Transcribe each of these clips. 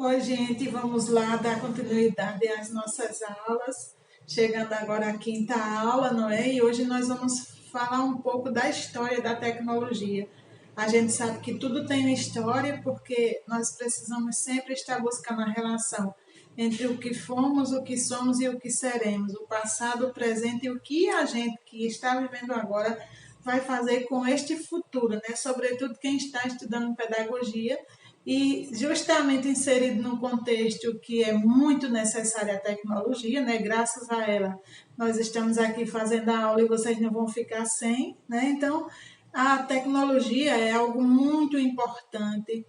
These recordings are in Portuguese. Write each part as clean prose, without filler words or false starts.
Oi, gente, vamos lá dar continuidade às nossas aulas. Chegando agora à quinta aula, não é? E hoje nós vamos falar um pouco da história da tecnologia. A gente sabe que tudo tem uma história porque nós precisamos sempre estar buscando a relação entre o que fomos, o que somos e o que seremos, o passado, o presente e o que a gente que está vivendo agora vai fazer com este futuro, né? Sobretudo quem está estudando pedagogia e justamente inserido num contexto que é muito necessária a tecnologia, né? Graças a ela, nós estamos aqui fazendo a aula e vocês não vão ficar sem, né? Então, a tecnologia é algo muito importante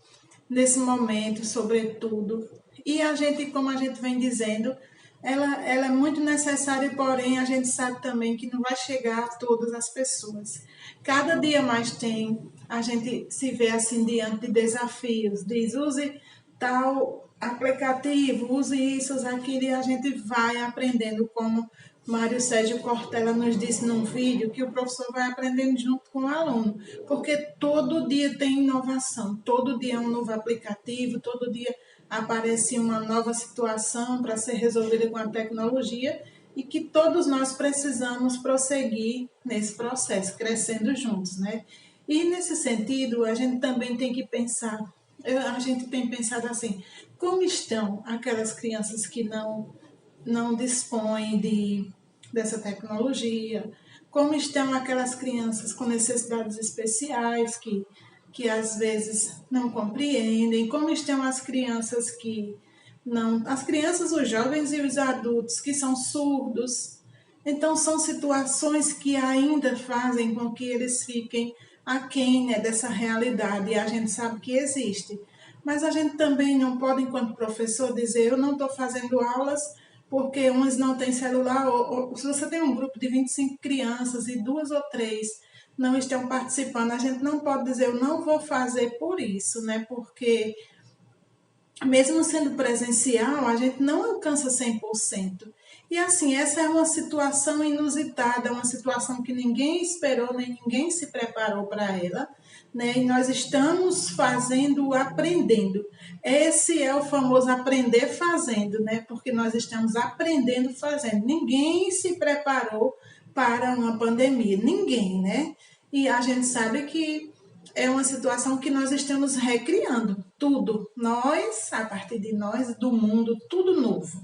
nesse momento, sobretudo. E a gente, como a gente vem dizendo, ela é muito necessária, porém a gente sabe também que não vai chegar a todas as pessoas. Cada dia mais a gente se vê assim diante de desafios, diz use tal aplicativo, use isso, use aquilo, e a gente vai aprendendo, como Mário Sérgio Cortella nos disse num vídeo, que o professor vai aprendendo junto com o aluno, porque todo dia tem inovação, todo dia é um novo aplicativo, todo dia aparece uma nova situação para ser resolvida com a tecnologia e que todos nós precisamos prosseguir nesse processo, crescendo juntos, né? E nesse sentido, a gente também tem que pensar, a gente tem pensado assim, como estão aquelas crianças que não dispõem dessa tecnologia, como estão aquelas crianças com necessidades especiais que às vezes não compreendem, como estão as crianças que não, as crianças, os jovens e os adultos que são surdos. Então são situações que ainda fazem com que eles fiquem aquém, né, dessa realidade, e a gente sabe que existe. Mas a gente também não pode, enquanto professor, dizer eu não estou fazendo aulas porque uns não têm celular, ou se você tem um grupo de 25 crianças e duas ou três não estão participando, a gente não pode dizer eu não vou fazer por isso, né? Porque mesmo sendo presencial, a gente não alcança 100%. E assim, essa é uma situação inusitada, uma situação que ninguém esperou, nem ninguém se preparou para ela, né? E nós estamos fazendo, aprendendo. Esse é o famoso aprender fazendo, né? Porque nós estamos aprendendo fazendo. Ninguém se preparou para uma pandemia, ninguém, né? E a gente sabe que é uma situação que nós estamos recriando tudo. Nós, a partir de nós, do mundo, tudo novo.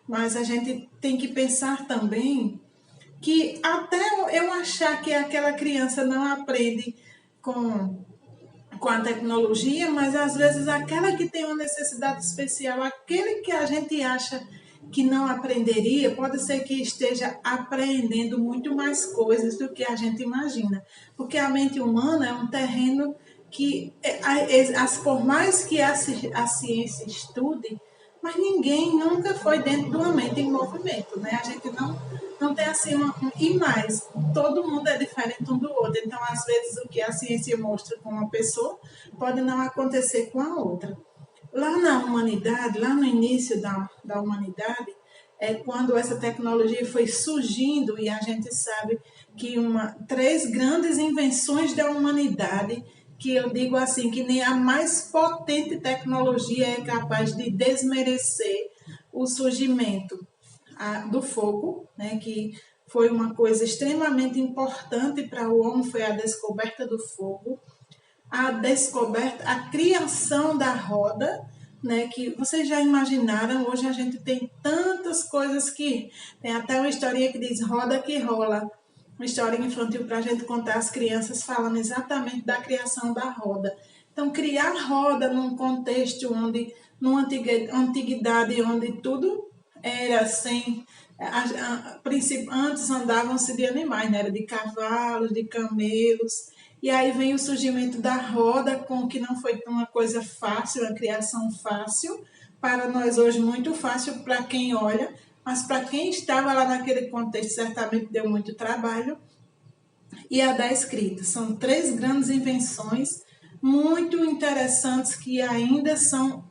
Mas a gente tem que pensar também que até eu achar que aquela criança não aprende com, com a tecnologia, mas às vezes aquela que tem uma necessidade especial, aquele que a gente acha que não aprenderia, pode ser que esteja aprendendo muito mais coisas do que a gente imagina. Porque a mente humana é um terreno que, por mais que a ciência estude, mas ninguém nunca foi dentro de uma mente em movimento, né? A gente não tem assim e mais, todo mundo é diferente um do outro, então às vezes o que a ciência mostra com uma pessoa pode não acontecer com a outra. Lá na humanidade, lá no início da humanidade, é quando essa tecnologia foi surgindo, e a gente sabe que três grandes invenções da humanidade, que eu digo assim, que nem a mais potente tecnologia é capaz de desmerecer o surgimento do fogo, né, que foi uma coisa extremamente importante para o homem, foi a descoberta do fogo, a criação da roda, né, que vocês já imaginaram, hoje a gente tem tantas coisas que, tem até uma historinha que diz roda que rola, uma história infantil para a gente contar às crianças falando exatamente da criação da roda. Então, criar roda num contexto onde, numa antiguidade, onde tudo era sem... Antes andavam-se de animais, né? Era de cavalos, de camelos, e aí vem o surgimento da roda, com que não foi uma coisa fácil, uma criação fácil, para nós hoje muito fácil para quem olha, mas para quem estava lá naquele contexto certamente deu muito trabalho. E a da escrita. São três grandes invenções muito interessantes que ainda são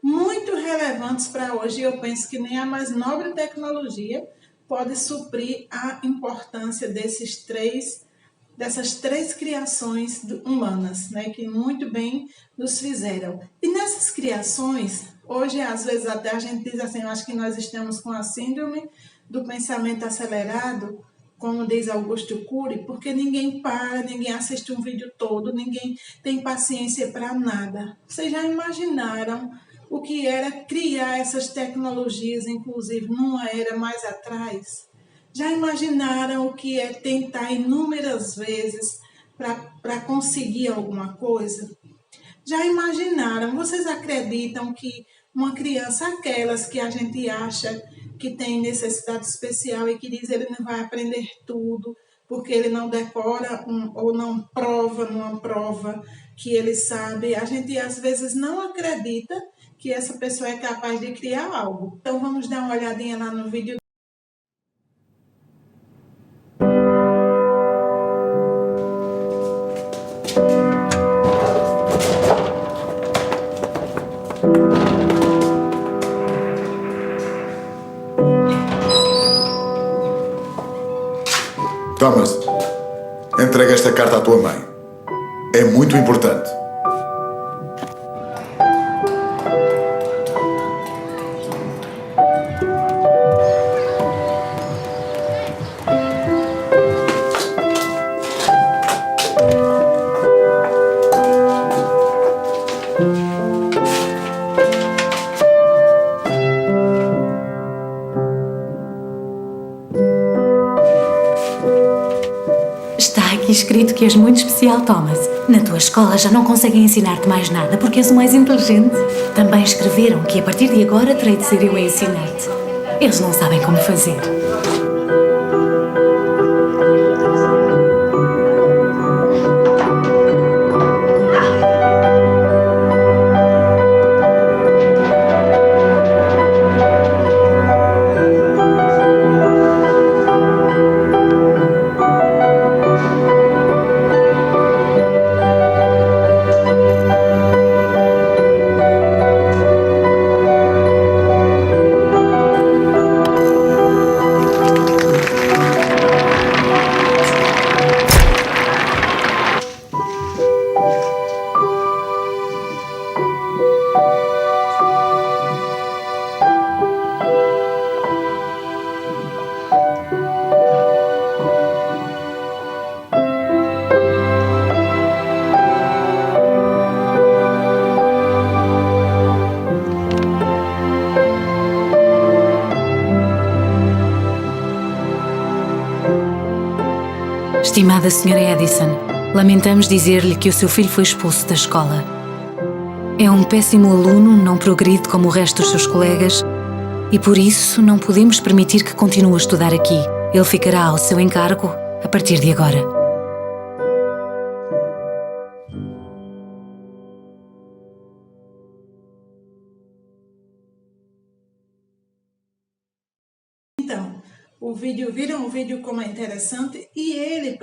muito relevantes para hoje, e eu penso que nem a mais nobre tecnologia pode suprir a importância dessas três criações humanas, né, que muito bem nos fizeram. E nessas criações, Hoje, às vezes, até a gente diz assim, eu acho que nós estamos com a síndrome do pensamento acelerado, como diz Augusto Cury, porque ninguém para, ninguém assiste um vídeo todo, ninguém tem paciência para nada. Vocês já imaginaram o que era criar essas tecnologias, inclusive numa era mais atrás? Já imaginaram o que é tentar inúmeras vezes para conseguir alguma coisa? Já imaginaram? Vocês acreditam que uma criança, aquelas que a gente acha que tem necessidade especial e que diz ele não vai aprender tudo, porque ele não decora ou não prova numa prova que ele sabe, a gente às vezes não acredita que essa pessoa é capaz de criar algo. Então vamos dar uma olhadinha lá no vídeo. Thomas, entrega esta carta à tua mãe. É muito importante. Está aqui escrito que és muito especial, Thomas. Na tua escola já não conseguem ensinar-te mais nada porque és o mais inteligente. Também escreveram que a partir de agora terei de ser eu a ensinar-te. Eles não sabem como fazer. Estimada Sra. Edison, lamentamos dizer-lhe que o seu filho foi expulso da escola. É um péssimo aluno, não progride como o resto dos seus colegas e por isso não podemos permitir que continue a estudar aqui. Ele ficará ao seu encargo a partir de agora. Então, viram o vídeo como é interessante? E ele,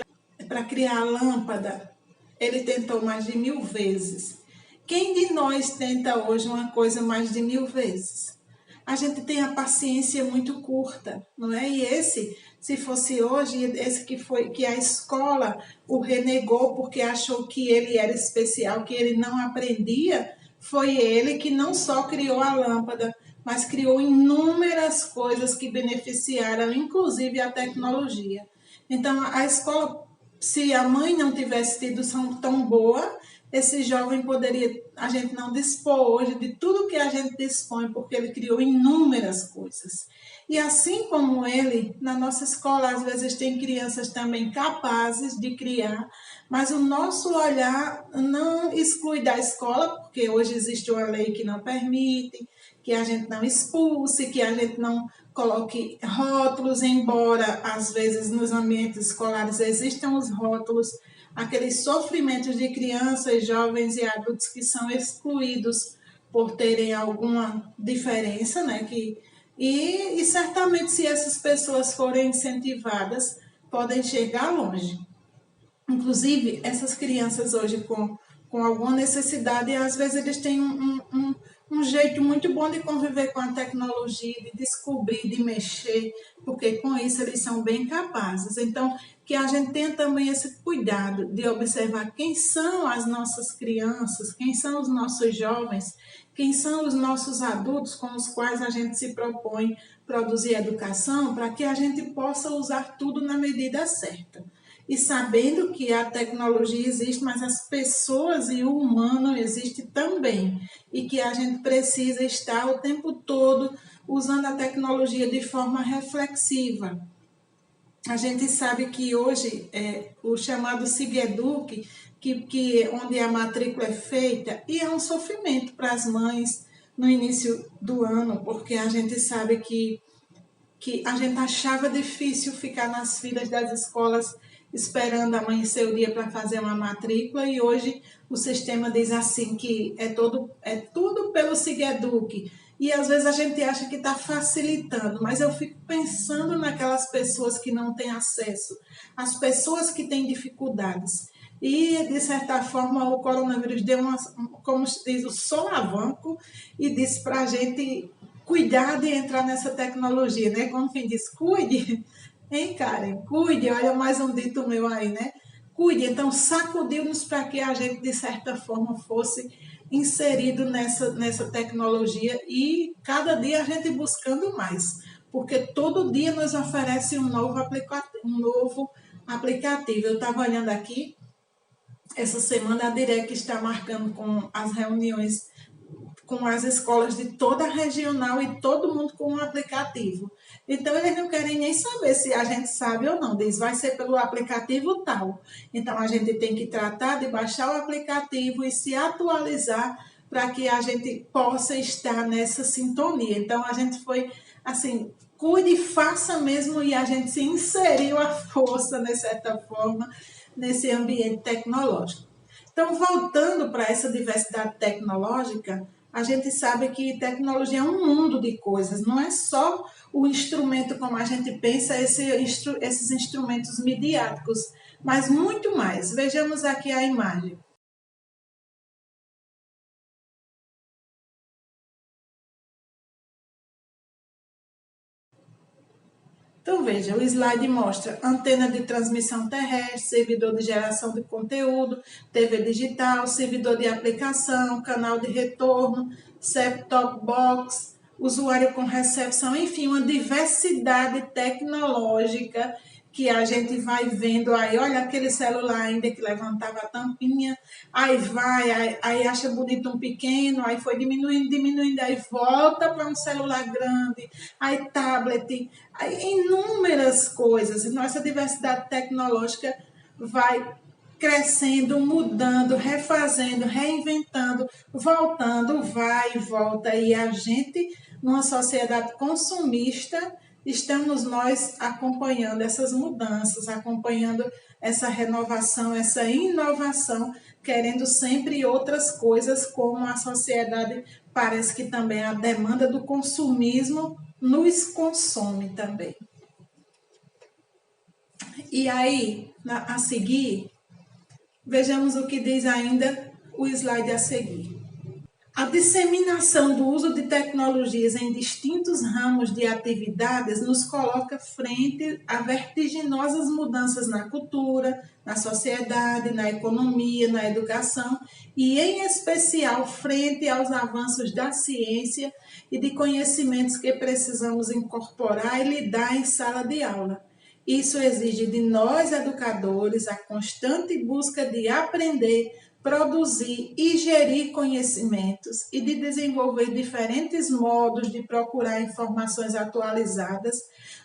para criar a lâmpada, ele tentou mais de 1000 vezes. Quem de nós tenta hoje uma coisa mais de 1000 vezes? A gente tem a paciência muito curta, não é? E esse, se fosse hoje, esse que a escola o renegou porque achou que ele era especial, que ele não aprendia, foi ele que não só criou a lâmpada, mas criou inúmeras coisas que beneficiaram, inclusive a tecnologia. Então, a escola, se a mãe não tivesse tido tão boa, esse jovem poderia, a gente não dispor hoje de tudo que a gente dispõe, porque ele criou inúmeras coisas. E assim como ele, na nossa escola, às vezes tem crianças também capazes de criar, mas o nosso olhar não exclui da escola, porque hoje existe uma lei que não permite, que a gente não expulse, que a gente não coloque rótulos, embora às vezes nos ambientes escolares existam os rótulos, aqueles sofrimentos de crianças, jovens e adultos que são excluídos por terem alguma diferença, né? E certamente se essas pessoas forem incentivadas, podem chegar longe. Inclusive, essas crianças hoje com alguma necessidade, às vezes eles têm um um jeito muito bom de conviver com a tecnologia, de descobrir, de mexer, porque com isso eles são bem capazes. Então, que a gente tenha também esse cuidado de observar quem são as nossas crianças, quem são os nossos jovens, quem são os nossos adultos com os quais a gente se propõe produzir educação, para que a gente possa usar tudo na medida certa. E sabendo que a tecnologia existe, mas as pessoas e o humano existe também. E que a gente precisa estar o tempo todo usando a tecnologia de forma reflexiva. A gente sabe que hoje o chamado SIGEDUC, onde a matrícula é feita, e é um sofrimento para as mães no início do ano, porque a gente sabe que a gente achava difícil ficar nas filas das escolas esperando amanhecer o dia para fazer uma matrícula, e hoje o sistema diz assim que é tudo pelo SIGEDUC. E às vezes a gente acha que está facilitando, mas eu fico pensando naquelas pessoas que não têm acesso, as pessoas que têm dificuldades. E, de certa forma, o coronavírus deu como se diz, o solavanco e disse para a gente cuidar de entrar nessa tecnologia, né? Como quem diz, cuide, hein, Karen? Cuide, olha mais um dito meu aí, né? Cuide. Então, sacudiu-nos para que a gente, de certa forma, fosse inserido nessa tecnologia e cada dia a gente buscando mais, porque todo dia nos oferece um novo aplicativo. Eu estava olhando aqui, essa semana a Direc está marcando com as reuniões com as escolas de toda a regional e todo mundo com um aplicativo. Então, eles não querem nem saber se a gente sabe ou não. Diz, vai ser pelo aplicativo tal. Então, a gente tem que tratar de baixar o aplicativo e se atualizar para que a gente possa estar nessa sintonia. Então, a gente foi, assim, cuide e faça mesmo, e a gente se inseriu à força, de certa forma, nesse ambiente tecnológico. Então, voltando para essa diversidade tecnológica, a gente sabe que tecnologia é um mundo de coisas, não é só o instrumento como a gente pensa, esses instrumentos midiáticos, mas muito mais. Vejamos aqui a imagem. Então, veja, o slide mostra antena de transmissão terrestre, servidor de geração de conteúdo, TV digital, servidor de aplicação, canal de retorno, set-top box, usuário com recepção, enfim, uma diversidade tecnológica que a gente vai vendo aí. Olha aquele celular ainda que levantava a tampinha, aí acha bonito um pequeno, aí foi diminuindo, aí volta para um celular grande, aí tablet, aí inúmeras coisas. E nossa diversidade tecnológica vai crescendo, mudando, refazendo, reinventando, voltando, vai e volta. E a gente, numa sociedade consumista, estamos nós acompanhando essas mudanças, acompanhando essa renovação, essa inovação, querendo sempre outras coisas, como a sociedade parece que também a demanda do consumismo nos consome também. E aí, a seguir, vejamos o que diz ainda o slide a seguir. A disseminação do uso de tecnologias em distintos ramos de atividades nos coloca frente a vertiginosas mudanças na cultura, na sociedade, na economia, na educação e, em especial, frente aos avanços da ciência e de conhecimentos que precisamos incorporar e lidar em sala de aula. Isso exige de nós, educadores, a constante busca de aprender, produzir e gerir conhecimentos e de desenvolver diferentes modos de procurar informações atualizadas,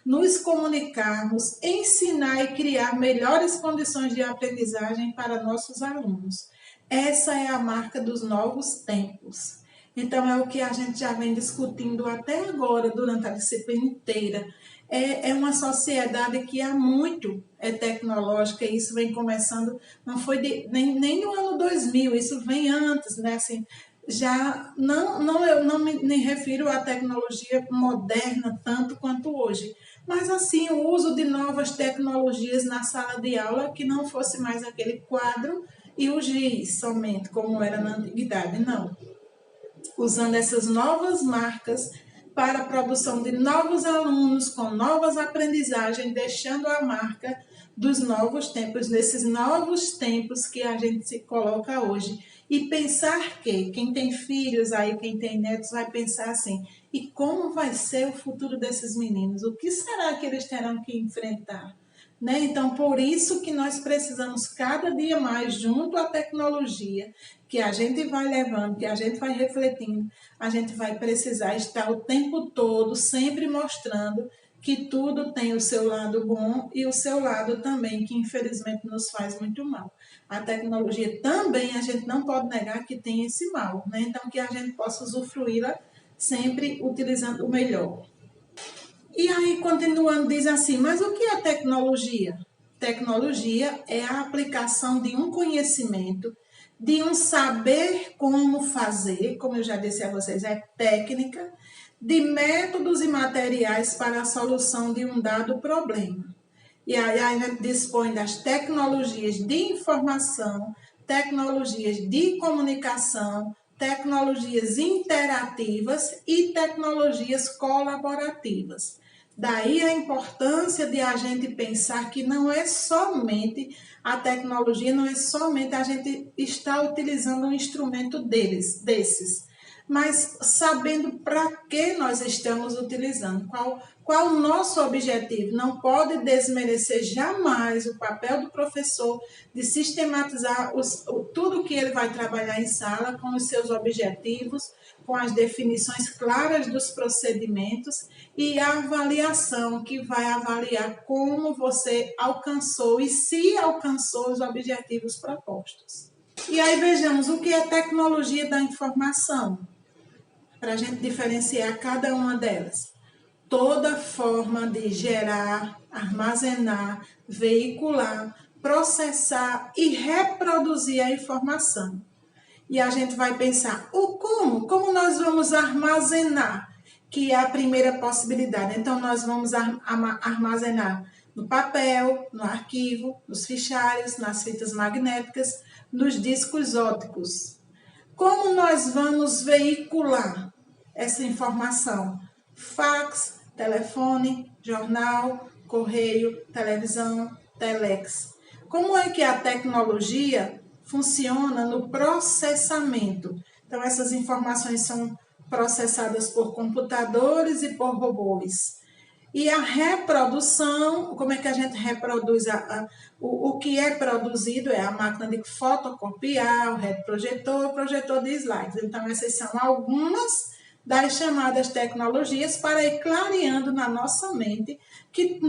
nos comunicarmos, ensinar e criar melhores condições de aprendizagem para nossos alunos. Essa é a marca dos novos tempos. Então, é o que a gente já vem discutindo até agora, durante a disciplina inteira. É uma sociedade que há muito é tecnológica, e isso vem começando, não foi nem no ano 2000, isso vem antes, né? Assim, já eu não me refiro à tecnologia moderna tanto quanto hoje, mas assim, o uso de novas tecnologias na sala de aula, que não fosse mais aquele quadro e o giz somente, como era na antiguidade, não. usando essas novas marcas para a produção de novos alunos com novas aprendizagens, deixando a marca dos novos tempos, nesses novos tempos que a gente se coloca hoje. E pensar que quem tem filhos aí, quem tem netos, vai pensar assim, e como vai ser o futuro desses meninos? O que será que eles terão que enfrentar? Né? Então, por isso que nós precisamos cada dia mais, junto à tecnologia, que a gente vai levando, que a gente vai refletindo, a gente vai precisar estar o tempo todo sempre mostrando que tudo tem o seu lado bom e o seu lado também, que infelizmente nos faz muito mal. A tecnologia também, a gente não pode negar que tem esse mal, né? Então, que a gente possa usufruí-la sempre utilizando o melhor. E aí, continuando, diz assim, mas o que é tecnologia? Tecnologia é a aplicação de um conhecimento, de um saber como fazer, como eu já disse a vocês, é técnica, de métodos e materiais para a solução de um dado problema. E aí a gente dispõe das tecnologias de informação, tecnologias de comunicação, tecnologias interativas e tecnologias colaborativas. Daí a importância de a gente pensar que não é somente a tecnologia, não é somente a gente estar utilizando um instrumento desses, mas sabendo para que nós estamos utilizando, qual o nosso objetivo. Não pode desmerecer jamais o papel do professor de sistematizar tudo que ele vai trabalhar em sala com os seus objetivos, com as definições claras dos procedimentos e a avaliação que vai avaliar como você alcançou e se alcançou os objetivos propostos. E aí vejamos o que é tecnologia da informação, para a gente diferenciar cada uma delas. Toda forma de gerar, armazenar, veicular, processar e reproduzir a informação. E a gente vai pensar, como nós vamos armazenar, que é a primeira possibilidade. Então, nós vamos armazenar no papel, no arquivo, nos fichários, nas fitas magnéticas, nos discos ópticos. Como nós vamos veicular essa informação? Fax, telefone, jornal, correio, televisão, telex. Como é que a tecnologia funciona no processamento? Então, essas informações são processadas por computadores e por robôs. E a reprodução, como é que a gente reproduz? O que é produzido é a máquina de fotocopiar, o retroprojetor, o projetor de slides. Então, essas são algumas das chamadas tecnologias para ir clareando na nossa mente que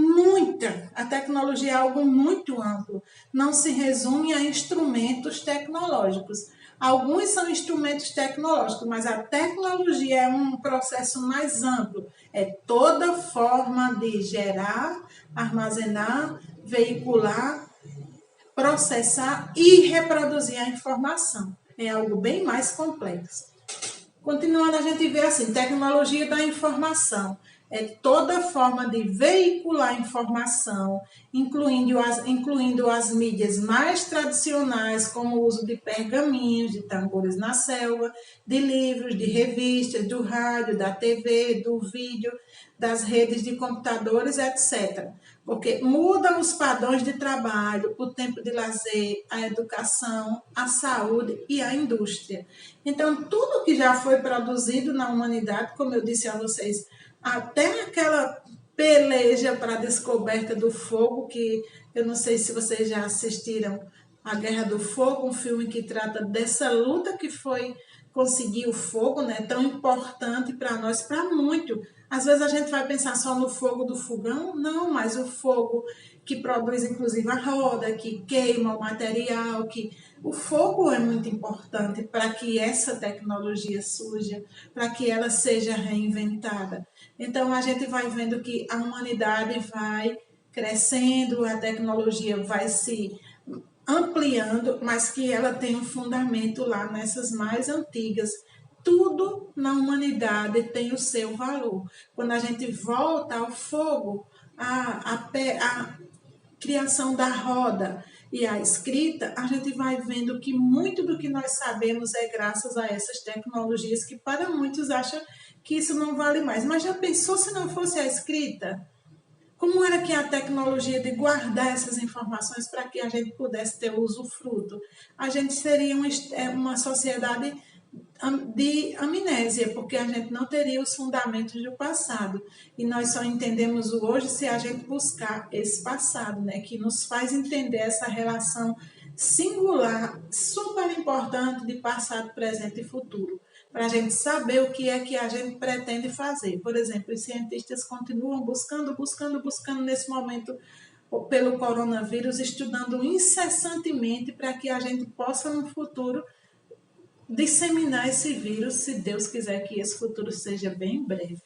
a tecnologia é algo muito amplo, não se resume a instrumentos tecnológicos. Alguns são instrumentos tecnológicos, mas a tecnologia é um processo mais amplo. É toda forma de gerar, armazenar, veicular, processar e reproduzir a informação. É algo bem mais complexo. Continuando, a gente vê assim, tecnologia da informação. É toda forma de veicular informação, incluindo as mídias mais tradicionais, como o uso de pergaminhos, de tambores na selva, de livros, de revistas, do rádio, da TV, do vídeo, das redes de computadores, etc. Porque mudam os padrões de trabalho, o tempo de lazer, a educação, a saúde e a indústria. Então, tudo que já foi produzido na humanidade, como eu disse a vocês, até aquela peleja para a descoberta do fogo, que eu não sei se vocês já assistiram a Guerra do Fogo, um filme que trata dessa luta que foi conseguir o fogo, né, tão importante para nós, para muito. Às vezes a gente vai pensar só no fogo do fogão, não, mas o fogo que produz inclusive a roda, que queima o material, o fogo é muito importante para que essa tecnologia surja, para que ela seja reinventada. Então a gente vai vendo que a humanidade vai crescendo, a tecnologia vai se ampliando, mas que ela tem um fundamento lá nessas mais antigas. Tudo na humanidade tem o seu valor. Quando a gente volta ao fogo, a criação da roda, e a escrita, a gente vai vendo que muito do que nós sabemos é graças a essas tecnologias que para muitos acham que isso não vale mais. Mas já pensou se não fosse a escrita? Como era que a tecnologia de guardar essas informações para que a gente pudesse ter usufruto? A gente seria uma sociedade de amnésia, porque a gente não teria os fundamentos do passado. E nós só entendemos o hoje se a gente buscar esse passado, né? Que nos faz entender essa relação singular, super importante de passado, presente e futuro, para a gente saber o que é que a gente pretende fazer. Por exemplo, os cientistas continuam buscando nesse momento pelo coronavírus, estudando incessantemente para que a gente possa no futuro disseminar esse vírus, se Deus quiser que esse futuro seja bem breve.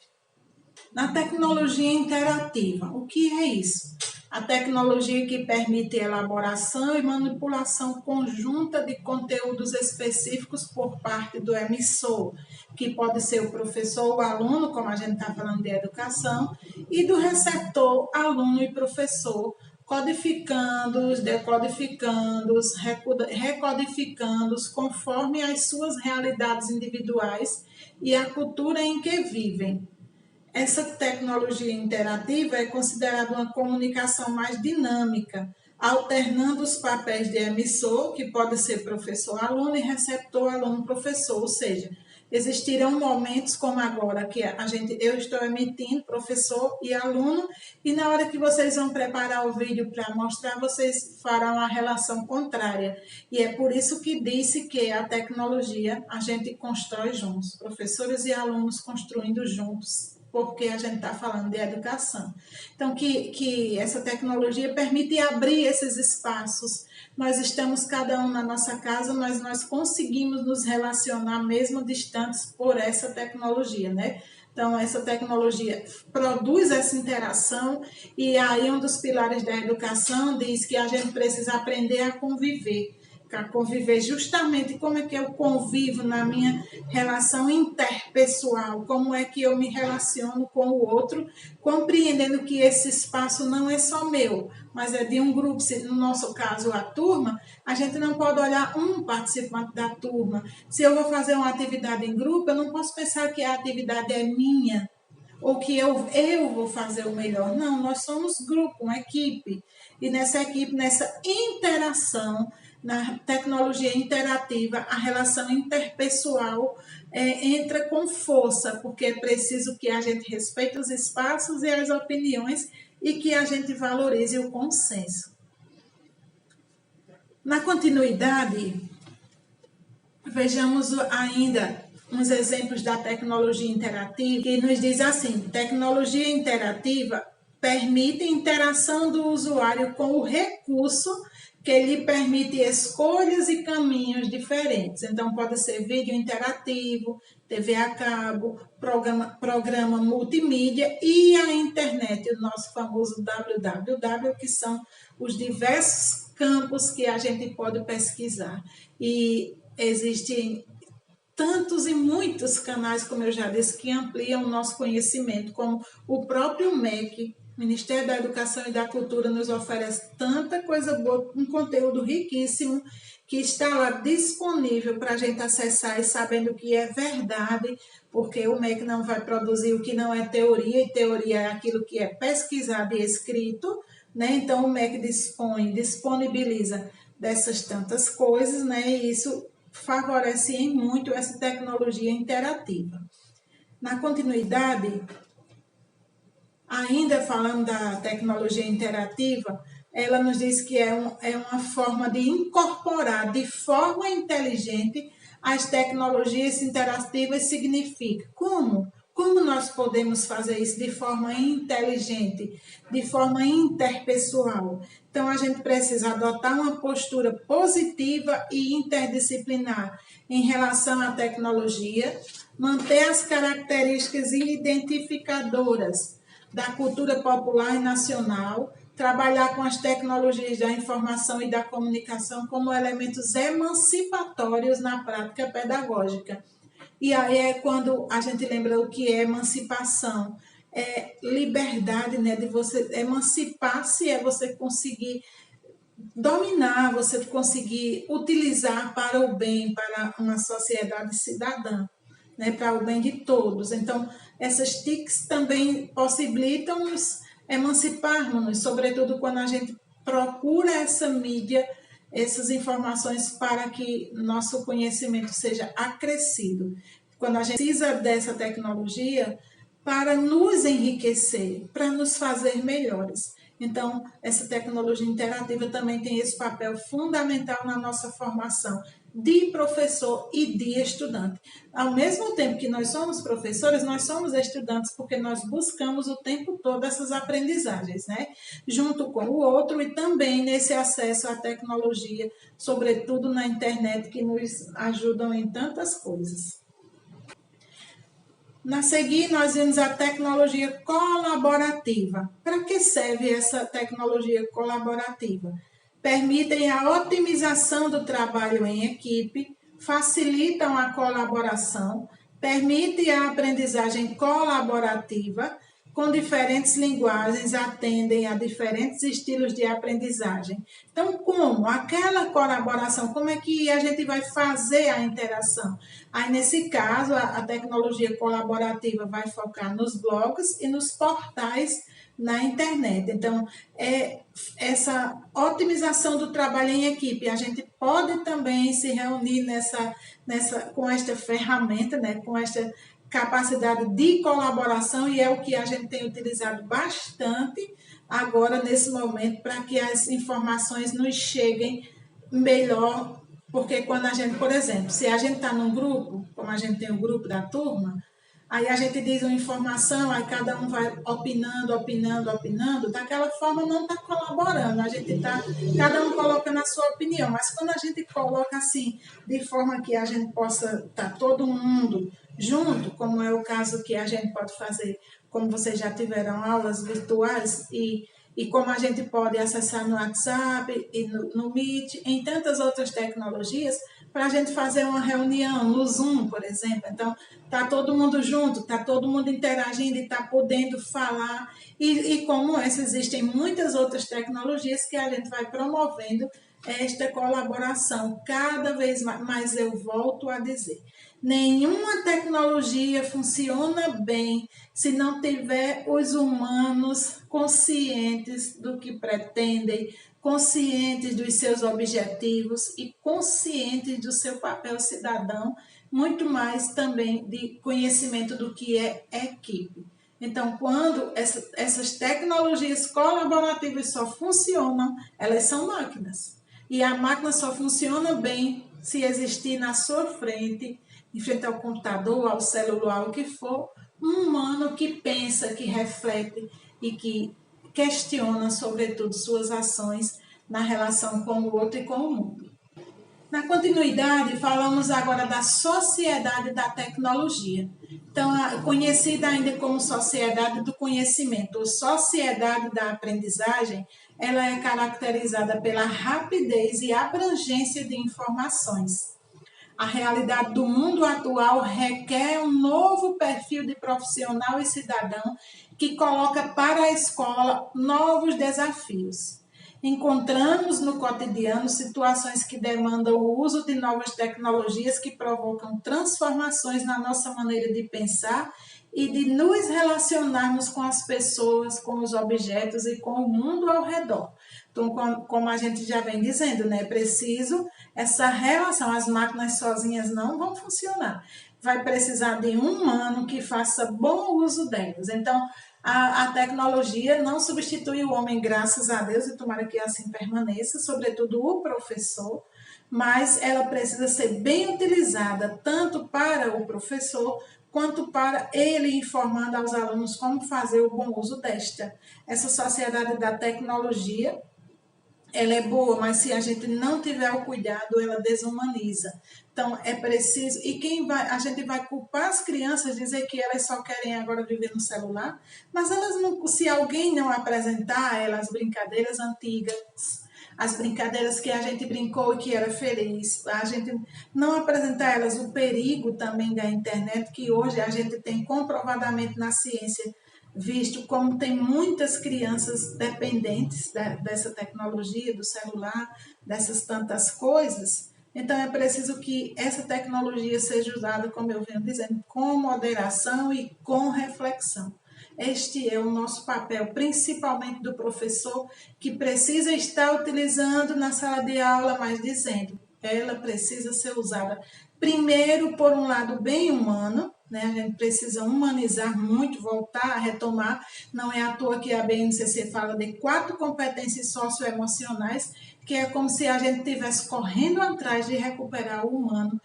Na tecnologia interativa, o que é isso? A tecnologia que permite elaboração e manipulação conjunta de conteúdos específicos por parte do emissor, que pode ser o professor ou o aluno, como a gente está falando de educação, e do receptor, aluno e professor, codificando-os, decodificando-os, recodificando-os conforme as suas realidades individuais e a cultura em que vivem. Essa tecnologia interativa é considerada uma comunicação mais dinâmica, alternando os papéis de emissor, que pode ser professor-aluno, e receptor-aluno-professor, ou seja, existirão momentos como agora, que eu estou emitindo professor e aluno, e na hora que vocês vão preparar o vídeo para mostrar, vocês farão a relação contrária. E é por isso que disse que a tecnologia a gente constrói juntos, professores e alunos construindo juntos, porque a gente está falando de educação. Então, que essa tecnologia permite abrir esses espaços. Nós estamos cada um na nossa casa, mas nós conseguimos nos relacionar mesmo distantes por essa tecnologia, né? Então, essa tecnologia produz essa interação e aí um dos pilares da educação diz que a gente precisa aprender a conviver justamente como é que eu convivo na minha relação interpessoal, como é que eu me relaciono com o outro, compreendendo que esse espaço não é só meu, mas é de um grupo. Se no nosso caso a turma, a gente não pode olhar um participante da turma. Se eu vou fazer uma atividade em grupo, eu não posso pensar que a atividade é minha, ou que eu vou fazer o melhor. Não, nós somos grupo, uma equipe. E nessa equipe, nessa interação, na tecnologia interativa, a relação interpessoal entra com força, porque é preciso que a gente respeite os espaços e as opiniões e que a gente valorize o consenso. Na continuidade, vejamos ainda uns exemplos da tecnologia interativa, que nos diz assim: tecnologia interativa permite interação do usuário com o recurso que lhe permite escolhas e caminhos diferentes. Então, pode ser vídeo interativo, TV a cabo, programa multimídia e a internet, o nosso famoso www, que são os diversos campos que a gente pode pesquisar. E existem tantos e muitos canais, como eu já disse, que ampliam o nosso conhecimento, como o próprio MEC, Ministério da Educação e da Cultura, nos oferece tanta coisa boa, um conteúdo riquíssimo, que está lá disponível para a gente acessar e sabendo que é verdade, porque o MEC não vai produzir o que não é teoria, e teoria é aquilo que é pesquisado e escrito, né? Então o MEC disponibiliza dessas tantas coisas, né? E isso favorece em muito essa tecnologia interativa. Na continuidade, ainda falando da tecnologia interativa, ela nos diz que é uma forma de incorporar de forma inteligente as tecnologias interativas. Significa como? Como nós podemos fazer isso de forma inteligente, de forma interpessoal? Então, a gente precisa adotar uma postura positiva e interdisciplinar em relação à tecnologia, manter as características identificadoras da cultura popular e nacional, trabalhar com as tecnologias da informação e da comunicação como elementos emancipatórios na prática pedagógica. E aí é quando a gente lembra o que é emancipação. É liberdade, né, de você emancipar-se, é você conseguir dominar, você conseguir utilizar para o bem, para uma sociedade cidadã, né, para o bem de todos. Então, essas TICs também possibilitam nos emanciparmos, sobretudo quando a gente procura essa mídia, essas informações para que nosso conhecimento seja acrescido. Quando a gente precisa dessa tecnologia para nos enriquecer, para nos fazer melhores. Então, essa tecnologia interativa também tem esse papel fundamental na nossa formação de professor e de estudante. Ao mesmo tempo que nós somos professores, nós somos estudantes, porque nós buscamos o tempo todo essas aprendizagens, né? Junto com o outro e também nesse acesso à tecnologia, sobretudo na internet, que nos ajudam em tantas coisas. Na seguir, nós vimos a tecnologia colaborativa. Para que serve essa tecnologia colaborativa? Permitem a otimização do trabalho em equipe, facilitam a colaboração, permitem a aprendizagem colaborativa, com diferentes linguagens, atendem a diferentes estilos de aprendizagem. Então, como? Aquela colaboração, como é que a gente vai fazer a interação? Aí, nesse caso, a tecnologia colaborativa vai focar nos blogs e nos portais na internet. Então, essa otimização do trabalho em equipe, a gente pode também se reunir com esta ferramenta, né, com esta capacidade de colaboração, e é o que a gente tem utilizado bastante agora nesse momento para que as informações nos cheguem melhor, porque quando a gente, por exemplo, se a gente está num grupo, como a gente tem o grupo da turma, aí a gente diz uma informação, aí cada um vai opinando, daquela forma não está colaborando, cada um coloca na sua opinião, mas quando a gente coloca assim, de forma que a gente possa estar todo mundo junto, como é o caso que a gente pode fazer, como vocês já tiveram aulas virtuais, e como a gente pode acessar no WhatsApp e no Meet, em tantas outras tecnologias, para a gente fazer uma reunião no Zoom, por exemplo. Então, está todo mundo junto, está todo mundo interagindo e está podendo falar. E como essa, existem muitas outras tecnologias que a gente vai promovendo esta colaboração. Cada vez mais eu volto a dizer, nenhuma tecnologia funciona bem se não tiver os humanos conscientes do que pretendem, conscientes dos seus objetivos e conscientes do seu papel cidadão, muito mais também de conhecimento do que é equipe. Então, quando essas tecnologias colaborativas só funcionam, elas são máquinas. E a máquina só funciona bem se existir na sua frente, em frente ao computador, ao celular, o que for, um humano que pensa, que reflete e que questiona, sobretudo, suas ações na relação com o outro e com o mundo. Na continuidade, falamos agora da sociedade da tecnologia. Então, conhecida ainda como sociedade do conhecimento, ou sociedade da aprendizagem, ela é caracterizada pela rapidez e abrangência de informações. A realidade do mundo atual requer um novo perfil de profissional e cidadão que coloca para a escola novos desafios. Encontramos no cotidiano situações que demandam o uso de novas tecnologias que provocam transformações na nossa maneira de pensar e de nos relacionarmos com as pessoas, com os objetos e com o mundo ao redor. Então, como a gente já vem dizendo, né, é preciso essa relação, as máquinas sozinhas não vão funcionar. Vai precisar de um humano que faça bom uso delas. Então, a tecnologia não substitui o homem, graças a Deus, e tomara que assim permaneça, sobretudo o professor, mas ela precisa ser bem utilizada, tanto para o professor, quanto para ele informando aos alunos como fazer o bom uso desta. Essa sociedade da tecnologia, ela é boa, mas se a gente não tiver o cuidado, ela desumaniza. Então, é preciso... E a gente vai culpar as crianças, dizer que elas só querem agora viver no celular, mas elas não, se alguém não apresentar a elas as brincadeiras antigas, as brincadeiras que a gente brincou e que era feliz, a gente não apresentar a elas o perigo também da internet, que hoje a gente tem comprovadamente na ciência visto como tem muitas crianças dependentes dessa tecnologia, do celular, dessas tantas coisas. Então, é preciso que essa tecnologia seja usada, como eu venho dizendo, com moderação e com reflexão. Este é o nosso papel, principalmente do professor, que precisa estar utilizando na sala de aula, mas dizendo, ela precisa ser usada primeiro por um lado bem humano, né? A gente precisa humanizar muito, voltar a retomar. Não é à toa que a BNCC fala de 4 competências socioemocionais, que é como se a gente estivesse correndo atrás de recuperar o humano,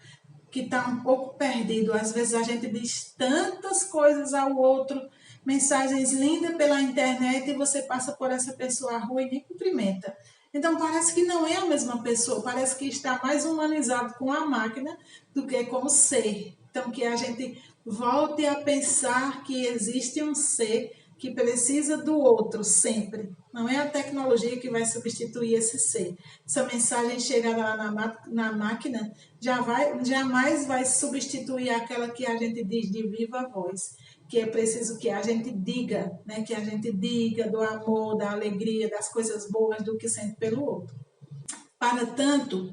que está um pouco perdido. Às vezes a gente diz tantas coisas ao outro, mensagens lindas pela internet, e você passa por essa pessoa à rua e nem cumprimenta. Então parece que não é a mesma pessoa, parece que está mais humanizado com a máquina do que com o ser. Então que a gente volte a pensar que existe um ser que precisa do outro sempre. Não é a tecnologia que vai substituir esse ser. Essa mensagem chegada lá na máquina jamais vai substituir aquela que a gente diz de viva voz, que é preciso que a gente diga, né? Que a gente diga do amor, da alegria, das coisas boas do que sente pelo outro. Para tanto,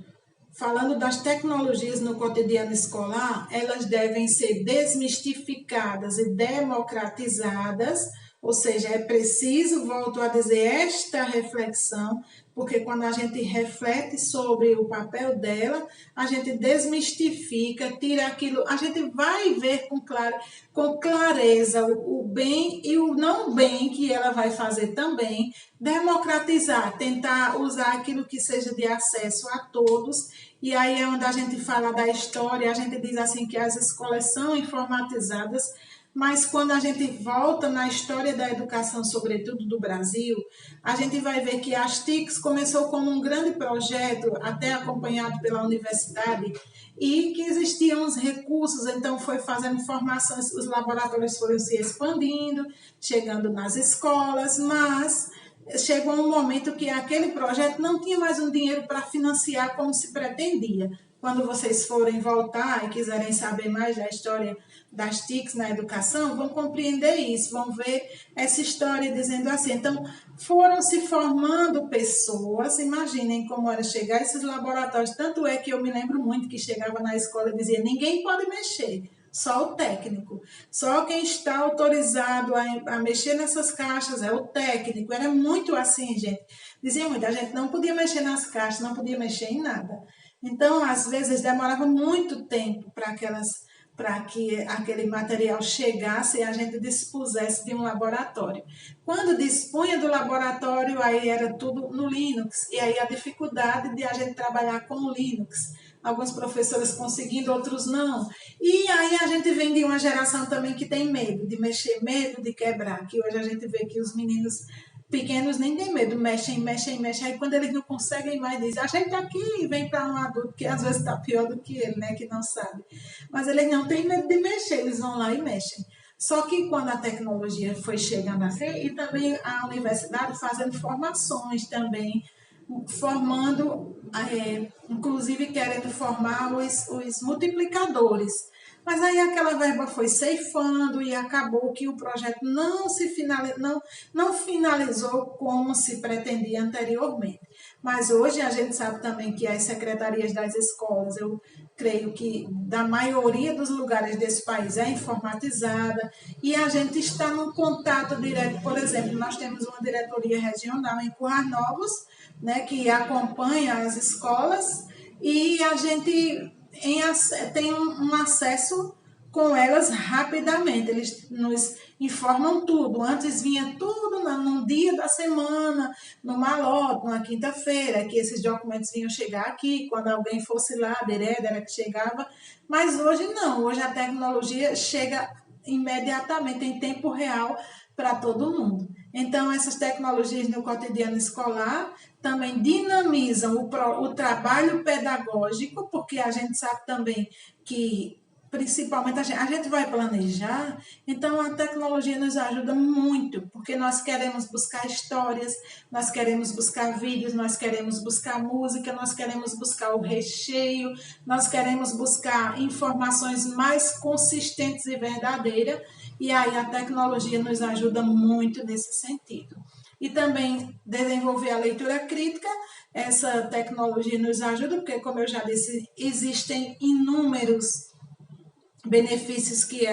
falando das tecnologias no cotidiano escolar, elas devem ser desmistificadas e democratizadas, ou seja, é preciso, volto a dizer, esta reflexão, porque quando a gente reflete sobre o papel dela, a gente desmistifica, tira aquilo, a gente vai ver com clareza o bem e o não bem que ela vai fazer também, democratizar, tentar usar aquilo que seja de acesso a todos. E aí é onde a gente fala da história, a gente diz assim que as escolas são informatizadas, mas quando a gente volta na história da educação, sobretudo do Brasil, a gente vai ver que as TICs começou como um grande projeto, até acompanhado pela universidade, e que existiam os recursos, então foi fazendo formações, os laboratórios foram se expandindo, chegando nas escolas, mas chegou um momento que aquele projeto não tinha mais um dinheiro para financiar como se pretendia. Quando vocês forem voltar e quiserem saber mais da história das TICs na educação, vão compreender isso, vão ver essa história dizendo assim. Então, foram se formando pessoas, imaginem como era chegar a esses laboratórios. Tanto é que eu me lembro muito que chegava na escola e dizia, ninguém pode mexer, só o técnico. Só quem está autorizado a mexer nessas caixas é o técnico. Era muito assim, gente. Dizia muito, a gente não podia mexer nas caixas, não podia mexer em nada. Então, às vezes, demorava muito tempo para que aquele material chegasse e a gente dispusesse de um laboratório. Quando dispunha do laboratório, aí era tudo no Linux, e aí a dificuldade de a gente trabalhar com o Linux. Alguns professores conseguindo, outros não. E aí a gente vem de uma geração também que tem medo de mexer, medo de quebrar, que hoje a gente vê que os meninos pequenos nem têm medo, mexem. Aí quando eles não conseguem mais, dizem, ajeita aqui e vem para um adulto que às vezes está pior do que ele, né, que não sabe. Mas eles não têm medo de mexer, eles vão lá e mexem. Só que quando a tecnologia foi chegando assim, e também a universidade fazendo formações também, formando, inclusive querendo formar os multiplicadores. Mas aí aquela verba foi ceifando e acabou que o projeto não finalizou como se pretendia anteriormente. Mas hoje a gente sabe também que as secretarias das escolas, eu creio que da maioria dos lugares desse país é informatizada e a gente está num contato direto. Por exemplo, nós temos uma diretoria regional em Currais Novos, né, que acompanha as escolas e a gente tem um acesso com elas rapidamente. Eles nos informam tudo. Antes vinha tudo num dia da semana, numa lote, numa quinta-feira, que esses documentos vinham chegar aqui, quando alguém fosse lá, era que chegava. Mas hoje não, hoje a tecnologia chega imediatamente, em tempo real, para todo mundo. Então, essas tecnologias no cotidiano escolar também dinamizam o trabalho pedagógico, porque a gente sabe também que principalmente a gente vai planejar, então a tecnologia nos ajuda muito, porque nós queremos buscar histórias, nós queremos buscar vídeos, nós queremos buscar música, nós queremos buscar o recheio, nós queremos buscar informações mais consistentes e verdadeiras, e aí a tecnologia nos ajuda muito nesse sentido. E também desenvolver a leitura crítica, essa tecnologia nos ajuda, porque, como eu já disse, existem inúmeros benefícios que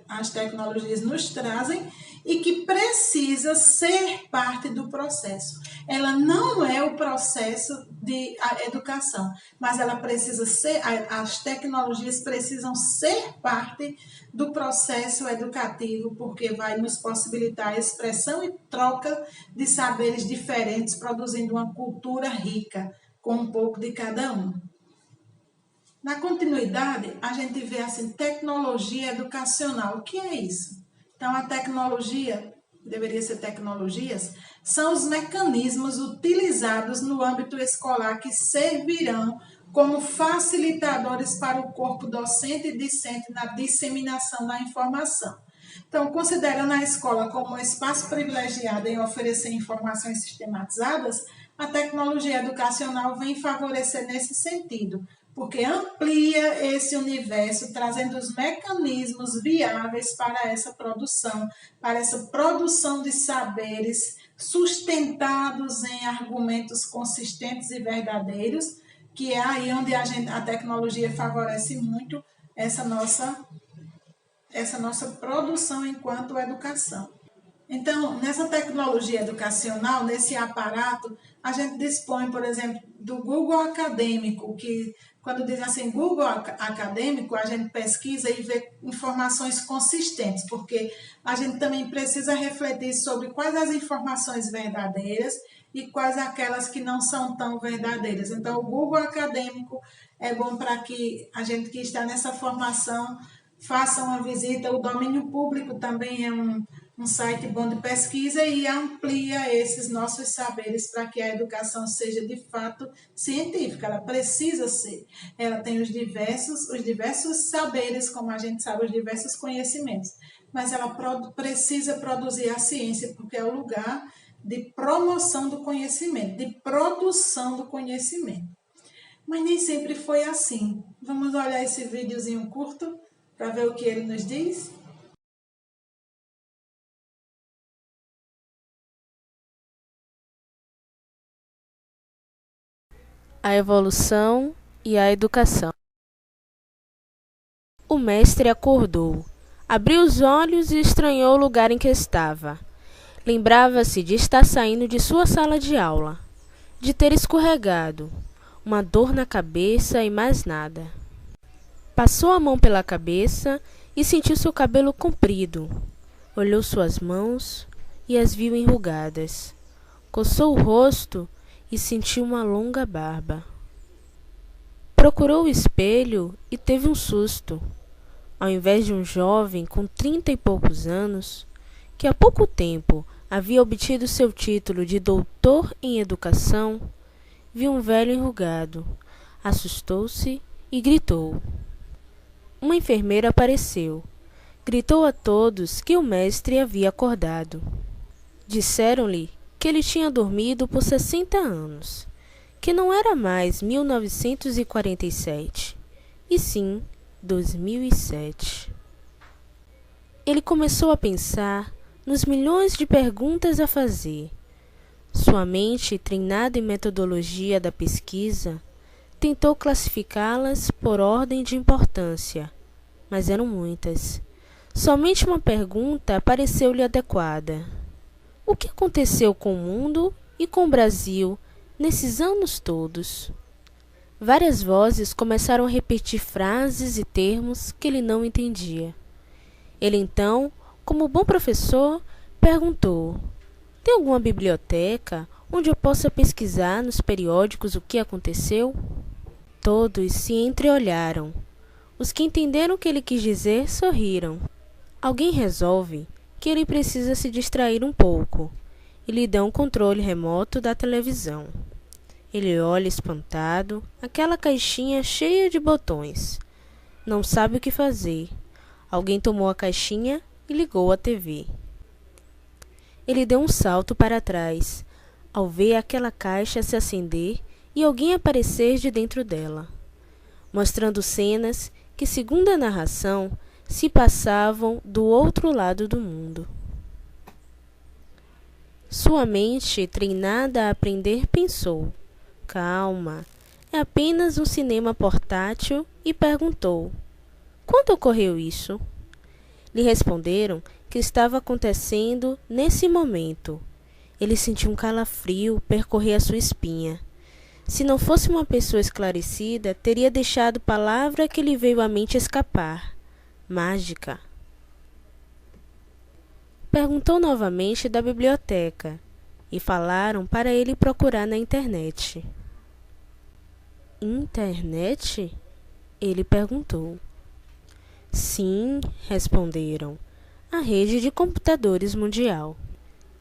as tecnologias nos trazem e que precisa ser parte do processo. Ela não é o processo de educação, mas ela precisa ser, as tecnologias precisam ser parte do processo educativo, porque vai nos possibilitar a expressão e troca de saberes diferentes, produzindo uma cultura rica, com um pouco de cada um. Na continuidade, a gente vê assim, tecnologia educacional. O que é isso? Então, a tecnologia, deveria ser tecnologias, são os mecanismos utilizados no âmbito escolar que servirão como facilitadores para o corpo docente e discente na disseminação da informação. Então, considerando a escola como um espaço privilegiado em oferecer informações sistematizadas, a tecnologia educacional vem favorecer nesse sentido, porque amplia esse universo, trazendo os mecanismos viáveis para essa produção de saberes sustentados em argumentos consistentes e verdadeiros, que é aí onde a tecnologia favorece muito essa nossa produção enquanto educação. Então, nessa tecnologia educacional, nesse aparato, a gente dispõe, por exemplo, do Google Acadêmico, que quando diz assim Google Acadêmico, a gente pesquisa e vê informações consistentes, porque a gente também precisa refletir sobre quais as informações verdadeiras e quais aquelas que não são tão verdadeiras. Então, o Google Acadêmico é bom para que a gente que está nessa formação faça uma visita. O domínio público também é um site bom de pesquisa e amplia esses nossos saberes para que a educação seja de fato científica. Ela precisa ser. Ela tem os diversos saberes, como a gente sabe, os diversos conhecimentos, mas ela precisa produzir a ciência, porque é o lugar de promoção do conhecimento, de produção do conhecimento. Mas nem sempre foi assim. Vamos olhar esse videozinho curto para ver o que ele nos diz? A evolução e a educação. O mestre acordou, abriu os olhos e estranhou o lugar em que estava. Lembrava-se de estar saindo de sua sala de aula, de ter escorregado, uma dor na cabeça e mais nada. Passou a mão pela cabeça e sentiu seu cabelo comprido. Olhou suas mãos e as viu enrugadas. Coçou o rosto e sentiu uma longa barba. Procurou o espelho e teve um susto. Ao invés de um jovem com 30 e poucos anos, que há pouco tempo havia obtido seu título de doutor em educação, viu um velho enrugado. Assustou-se e gritou. Uma enfermeira apareceu. Gritou a todos que o mestre havia acordado. Disseram-lhe que ele tinha dormido por 60 anos, que não era mais 1947, e sim 2007. Ele começou a pensar nos milhões de perguntas a fazer. Sua mente, treinada em metodologia da pesquisa, tentou classificá-las por ordem de importância, mas eram muitas. Somente uma pergunta pareceu-lhe adequada. O que aconteceu com o mundo e com o Brasil nesses anos todos? Várias vozes começaram a repetir frases e termos que ele não entendia. Ele então, como bom professor, perguntou: tem alguma biblioteca onde eu possa pesquisar nos periódicos o que aconteceu? Todos se entreolharam. Os que entenderam o que ele quis dizer sorriram. Alguém resolve que ele precisa se distrair um pouco e lhe dá um controle remoto da televisão. Ele olha espantado aquela caixinha cheia de botões. Não sabe o que fazer. Alguém tomou a caixinha e ligou a TV. Ele deu um salto para trás, ao ver aquela caixa se acender e alguém aparecer de dentro dela, mostrando cenas que, segundo a narração, se passavam do outro lado do mundo. Sua mente, treinada a aprender, pensou: calma, é apenas um cinema portátil, e perguntou: quando ocorreu isso? Lhe responderam que estava acontecendo nesse momento. Ele sentiu um calafrio percorrer a sua espinha. Se não fosse uma pessoa esclarecida, teria deixado palavra que lhe veio à mente escapar: mágica. Perguntou novamente da biblioteca e falaram para ele procurar na internet. Internet? Ele perguntou. Sim, responderam. A rede de computadores mundial.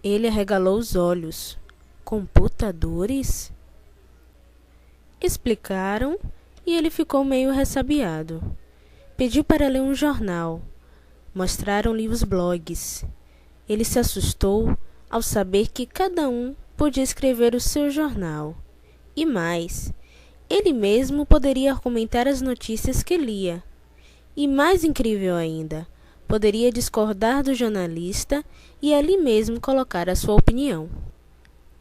Ele arregalou os olhos. Computadores? Explicaram e ele ficou meio ressabiado. Pediu para ler um jornal. Mostraram-lhe os blogs. Ele se assustou ao saber que cada um podia escrever o seu jornal. E mais, ele mesmo poderia comentar as notícias que lia. E mais incrível ainda, poderia discordar do jornalista e ali mesmo colocar a sua opinião.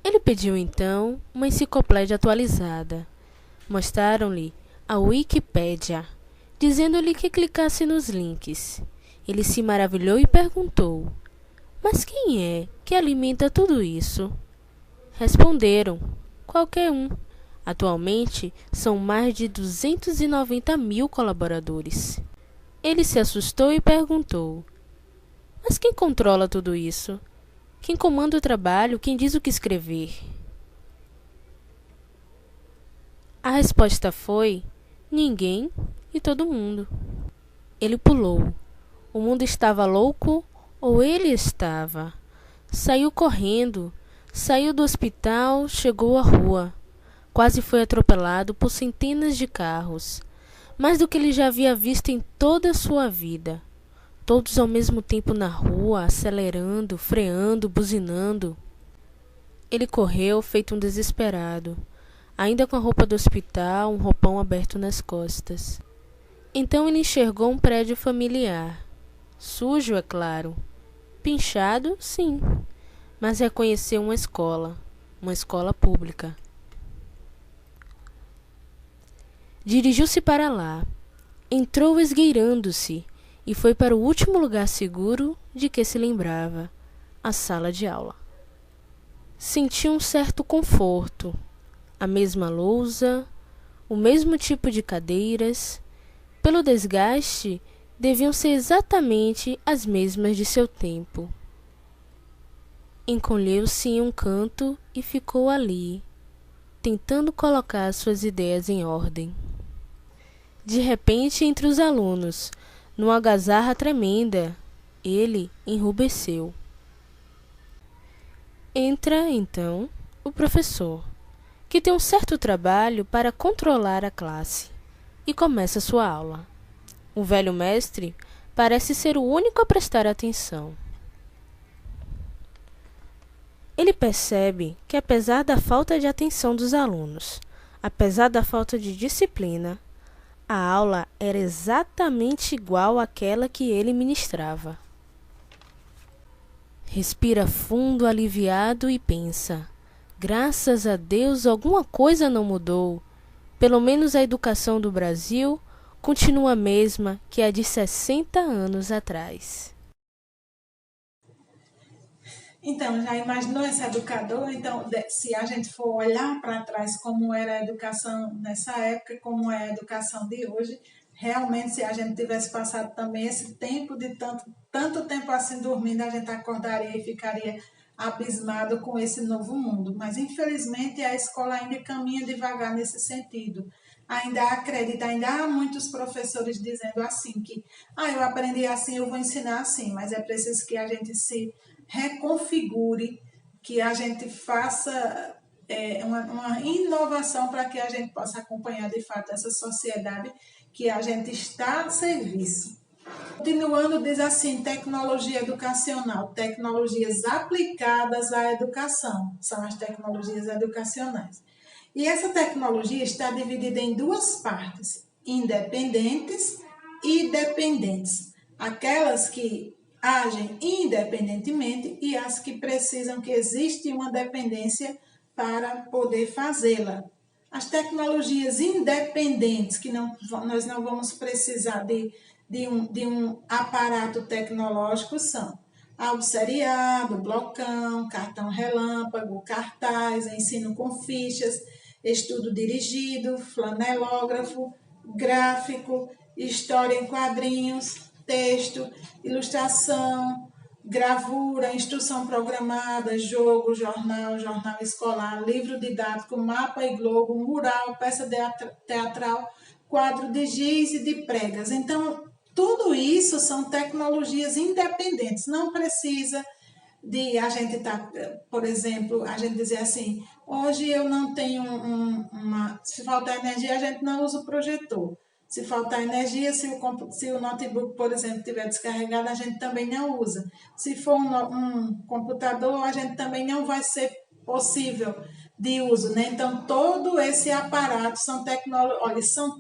Ele pediu então uma enciclopédia atualizada. Mostraram-lhe a Wikipédia, dizendo-lhe que clicasse nos links. Ele se maravilhou e perguntou: mas quem é que alimenta tudo isso? Responderam: qualquer um. Atualmente, são mais de 290 mil colaboradores. Ele se assustou e perguntou: mas quem controla tudo isso? Quem comanda o trabalho? Quem diz o que escrever? A resposta foi: ninguém e todo mundo. Ele pulou. O mundo estava louco ou ele estava? Saiu correndo, saiu do hospital, chegou à rua. Quase foi atropelado por centenas de carros, mais do que ele já havia visto em toda a sua vida. Todos ao mesmo tempo na rua, acelerando, freando, buzinando. Ele correu feito um desesperado, ainda com a roupa do hospital, um roupão aberto nas costas. Então ele enxergou um prédio familiar. Sujo, é claro. Pinchado, sim, mas reconheceu uma escola pública. Dirigiu-se para lá, entrou esgueirando-se e foi para o último lugar seguro de que se lembrava, a sala de aula. Sentiu um certo conforto, a mesma lousa, o mesmo tipo de cadeiras. Pelo desgaste, deviam ser exatamente as mesmas de seu tempo. Encolheu-se em um canto e ficou ali, tentando colocar suas ideias em ordem. De repente, entre os alunos, numa algazarra tremenda, ele enrubesceu. Entra, então, o professor, que tem um certo trabalho para controlar a classe, e começa sua aula. O velho mestre parece ser o único a prestar atenção. Ele percebe que, apesar da falta de atenção dos alunos, apesar da falta de disciplina, a aula era exatamente igual àquela que ele ministrava. Respira fundo, aliviado, e pensa: graças a Deus alguma coisa não mudou. Pelo menos a educação do Brasil continua a mesma que a de 60 anos atrás. Então, já imaginou esse educador? Então, se a gente for olhar para trás como era a educação nessa época, como é a educação de hoje, realmente, se a gente tivesse passado também esse tempo de tanto tempo assim dormindo, a gente acordaria e ficaria abismado com esse novo mundo. Mas, infelizmente, a escola ainda caminha devagar nesse sentido. Ainda acredita, ainda há muitos professores dizendo assim que eu aprendi assim, eu vou ensinar assim, mas é preciso que a gente se reconfigure, que a gente faça uma inovação para que a gente possa acompanhar de fato essa sociedade que a gente está a serviço. Continuando, diz assim, tecnologia educacional, tecnologias aplicadas à educação, são as tecnologias educacionais. E essa tecnologia está dividida em duas partes, independentes e dependentes. Aquelas que agem independentemente e as que precisam que exista uma dependência para poder fazê-la. As tecnologias independentes, que nós não vamos precisar de um aparato tecnológico, são albseriado, blocão, cartão relâmpago, cartaz, ensino com fichas, estudo dirigido, flanelógrafo, gráfico, história em quadrinhos, texto, ilustração, gravura, instrução programada, jogo, jornal escolar, livro didático, mapa e globo, mural, peça teatral, quadro de giz e de pregas. Então, tudo isso são tecnologias independentes. Não precisa de a gente estar, por exemplo, a gente dizer assim, hoje eu não tenho se faltar energia, a gente não usa o projetor. Se faltar energia, se o notebook, por exemplo, estiver descarregado, a gente também não usa. Se for um computador, a gente também não vai ser possível de uso, né? Então, todo esse aparato são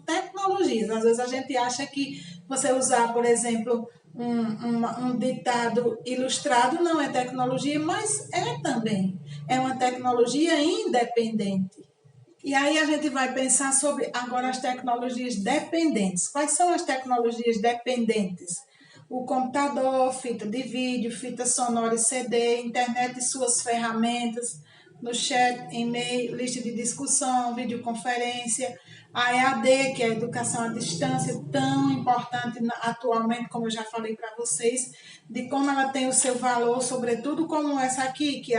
tecnologias. Às vezes a gente acha que você usar, por exemplo, um ditado ilustrado não é tecnologia, mas é também. É uma tecnologia independente. E aí a gente vai pensar sobre agora as tecnologias dependentes. Quais são as tecnologias dependentes? O computador, fita de vídeo, fita sonora e CD, internet e suas ferramentas, no chat, e-mail, lista de discussão, videoconferência, a EAD, que é a educação à distância, tão importante atualmente, como eu já falei para vocês, de como ela tem o seu valor, sobretudo como essa aqui, que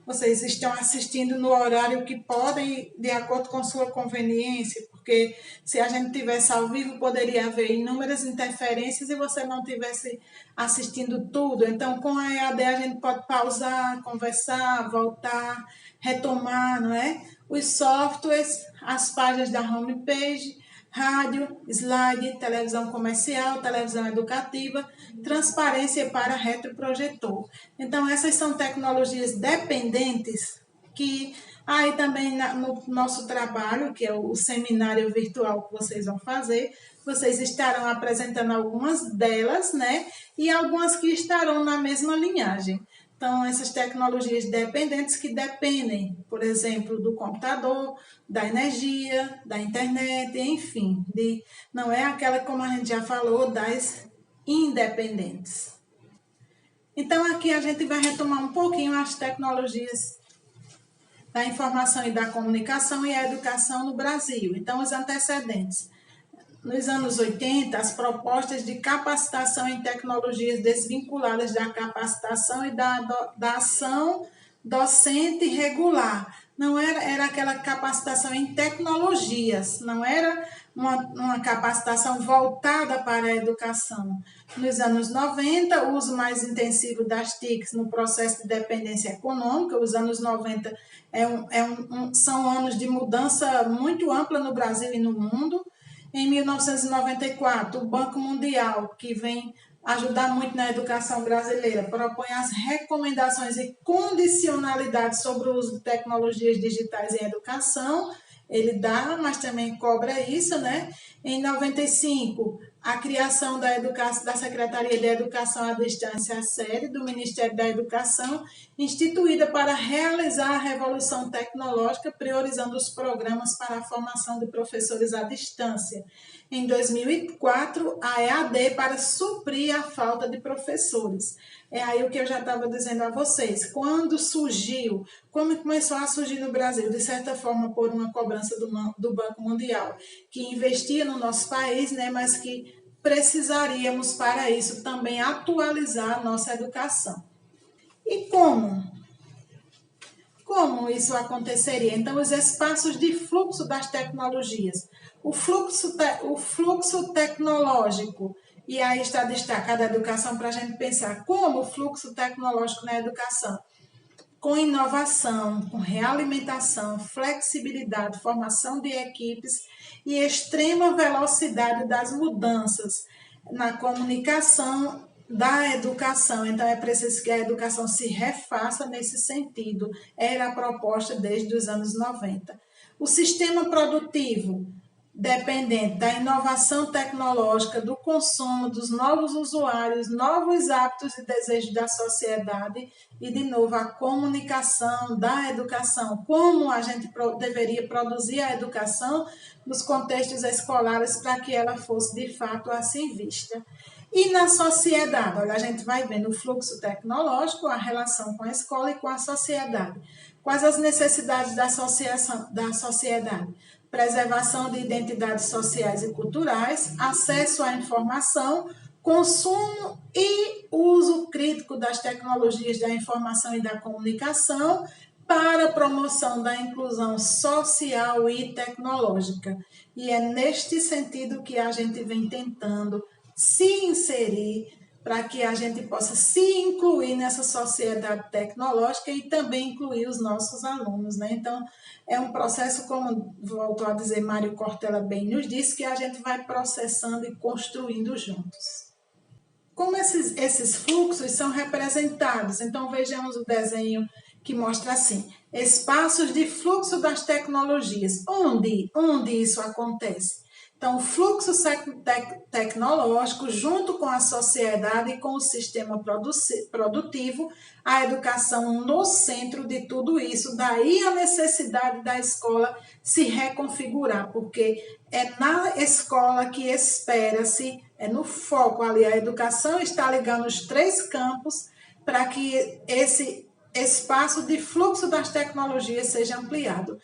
vocês estão assistindo no horário que podem, de acordo com sua conveniência, porque se a gente tivesse ao vivo, poderia haver inúmeras interferências e você não tivesse assistindo tudo. Então, com a EAD, a gente pode pausar, conversar, voltar, retomar, não é? Os softwares, as páginas da homepage, rádio, slide, televisão comercial, televisão educativa, transparência para retroprojetor. Então, essas são tecnologias dependentes que aí também no nosso trabalho, que é o seminário virtual que vocês vão fazer, vocês estarão apresentando algumas delas, né? E algumas que estarão na mesma linhagem. Então, essas tecnologias dependentes que dependem, por exemplo, do computador, da energia, da internet, enfim, não é aquela, como a gente já falou, das independentes. Então, aqui a gente vai retomar um pouquinho as tecnologias da informação e da comunicação e a educação no Brasil. Então, os antecedentes. Nos anos 80, as propostas de capacitação em tecnologias desvinculadas da capacitação e da ação docente regular. Não era aquela capacitação em tecnologias, não era uma capacitação voltada para a educação. Nos anos 90, o uso mais intensivo das TICs no processo de dependência econômica. Os anos 90 são anos de mudança muito ampla no Brasil e no mundo. Em 1994, o Banco Mundial, que vem ajudar muito na educação brasileira, propõe as recomendações e condicionalidades sobre o uso de tecnologias digitais em educação. Ele dá, mas também cobra isso, né? Em 95, a criação da Secretaria de Educação à Distância, a SEDE, do Ministério da Educação, instituída para realizar a revolução tecnológica, priorizando os programas para a formação de professores à distância. Em 2004, a EAD para suprir a falta de professores. É aí o que eu já estava dizendo a vocês. Quando surgiu, como começou a surgir no Brasil, de certa forma por uma cobrança do Banco Mundial, que investia no nosso país, né, mas que precisaríamos para isso também atualizar a nossa educação. E como? Como isso aconteceria? Então, os espaços de fluxo das tecnologias. O fluxo tecnológico, e aí está destacada a educação para a gente pensar como o fluxo tecnológico na educação. com inovação, com realimentação, flexibilidade, formação de equipes e extrema velocidade das mudanças na comunicação da educação. Então, é preciso que a educação se refaça nesse sentido. Era a proposta desde os anos 90. O sistema produtivo, dependente da inovação tecnológica, do consumo, dos novos usuários, novos hábitos e desejos da sociedade e, de novo, a comunicação da educação, como a gente deveria produzir a educação nos contextos escolares para que ela fosse, de fato, assim vista. E na sociedade, olha, a gente vai vendo o fluxo tecnológico, a relação com a escola e com a sociedade. Quais as necessidades da sociedade? Preservação de identidades sociais e culturais, acesso à informação, consumo e uso crítico das tecnologias da informação e da comunicação para a promoção da inclusão social e tecnológica. E é neste sentido que a gente vem tentando se inserir para que a gente possa se incluir nessa sociedade tecnológica e também incluir os nossos alunos, né? Então, é um processo, como voltou a dizer Mário Cortella bem nos disse, que a gente vai processando e construindo juntos. Como esses fluxos são representados? Então, vejamos o desenho que mostra assim, espaços de fluxo das tecnologias. Onde isso acontece? Então, o fluxo tecnológico, junto com a sociedade e com o sistema produtivo, a educação no centro de tudo isso, daí a necessidade da escola se reconfigurar, porque é na escola que espera-se, é no foco ali, a educação está ligando os 3 campos para que esse espaço de fluxo das tecnologias seja ampliado.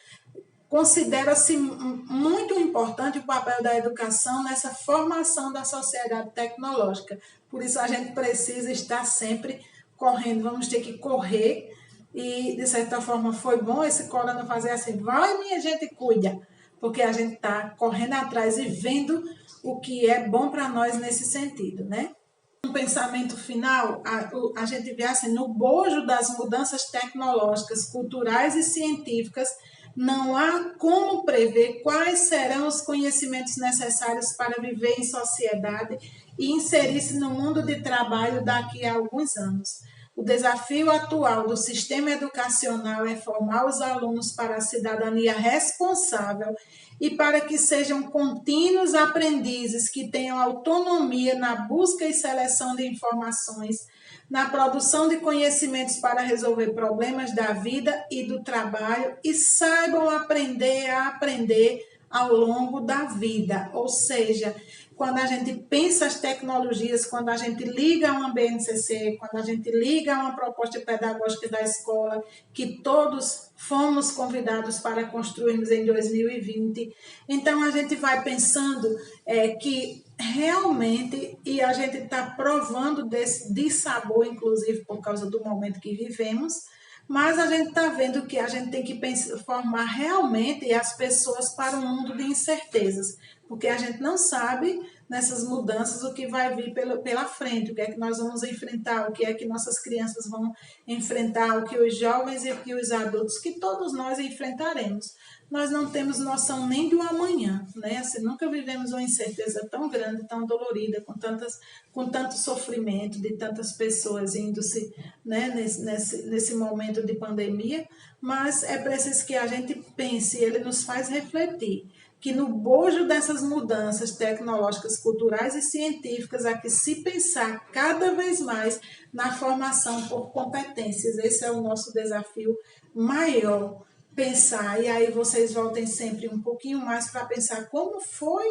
Considera-se muito importante o papel da educação nessa formação da sociedade tecnológica. Por isso, a gente precisa estar sempre correndo, vamos ter que correr. E, de certa forma, foi bom esse corona fazer assim, vai minha gente, cuida, porque a gente está correndo atrás e vendo o que é bom para nós nesse sentido, né? Um pensamento final, a gente vê assim, no bojo das mudanças tecnológicas, culturais e científicas, não há como prever quais serão os conhecimentos necessários para viver em sociedade e inserir-se no mundo de trabalho daqui a alguns anos. O desafio atual do sistema educacional é formar os alunos para a cidadania responsável e para que sejam contínuos aprendizes que tenham autonomia na busca e seleção de informações, na produção de conhecimentos para resolver problemas da vida e do trabalho e saibam aprender a aprender ao longo da vida. Ou seja, quando a gente pensa as tecnologias, quando a gente liga a uma BNCC, quando a gente liga a uma proposta pedagógica da escola, que todos fomos convidados para construirmos em 2020, então a gente vai pensando que realmente, e a gente está provando desse dissabor, inclusive por causa do momento que vivemos, mas a gente está vendo que a gente tem que formar realmente as pessoas para um mundo de incertezas, porque a gente não sabe nessas mudanças o que vai vir pela frente, o que é que nós vamos enfrentar, o que é que nossas crianças vão enfrentar, o que os jovens e o que os adultos, que todos nós enfrentaremos. Nós não temos noção nem do amanhã, né? Assim, nunca vivemos uma incerteza tão grande, tão dolorida, com tanto sofrimento de tantas pessoas indo-se, né, nesse momento de pandemia, mas é preciso que a gente pense, ele nos faz refletir, que no bojo dessas mudanças tecnológicas, culturais e científicas, há que se pensar cada vez mais na formação por competências. Esse é o nosso desafio maior, pensar, e aí vocês voltem sempre um pouquinho mais para pensar como foi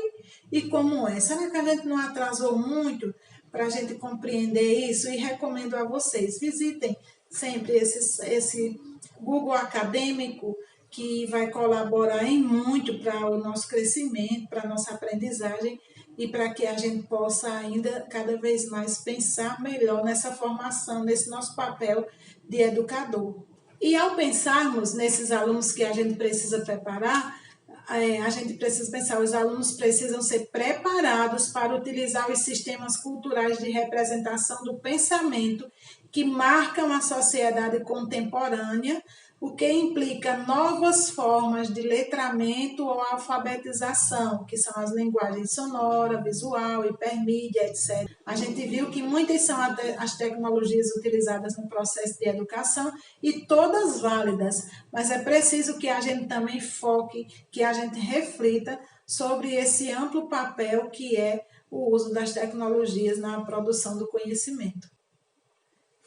e como é. Será que a gente não atrasou muito para a gente compreender isso? E recomendo a vocês, visitem sempre esse Google Acadêmico, que vai colaborar em muito para o nosso crescimento, para a nossa aprendizagem e para que a gente possa ainda cada vez mais pensar melhor nessa formação, nesse nosso papel de educador. E ao pensarmos nesses alunos que a gente precisa preparar, a gente precisa pensar, os alunos precisam ser preparados para utilizar os sistemas culturais de representação do pensamento que marcam a sociedade contemporânea, o que implica novas formas de letramento ou alfabetização, que são as linguagens sonora, visual, hipermídia, etc. A gente viu que muitas são as tecnologias utilizadas no processo de educação e todas válidas, mas é preciso que a gente também foque, que a gente reflita sobre esse amplo papel que é o uso das tecnologias na produção do conhecimento.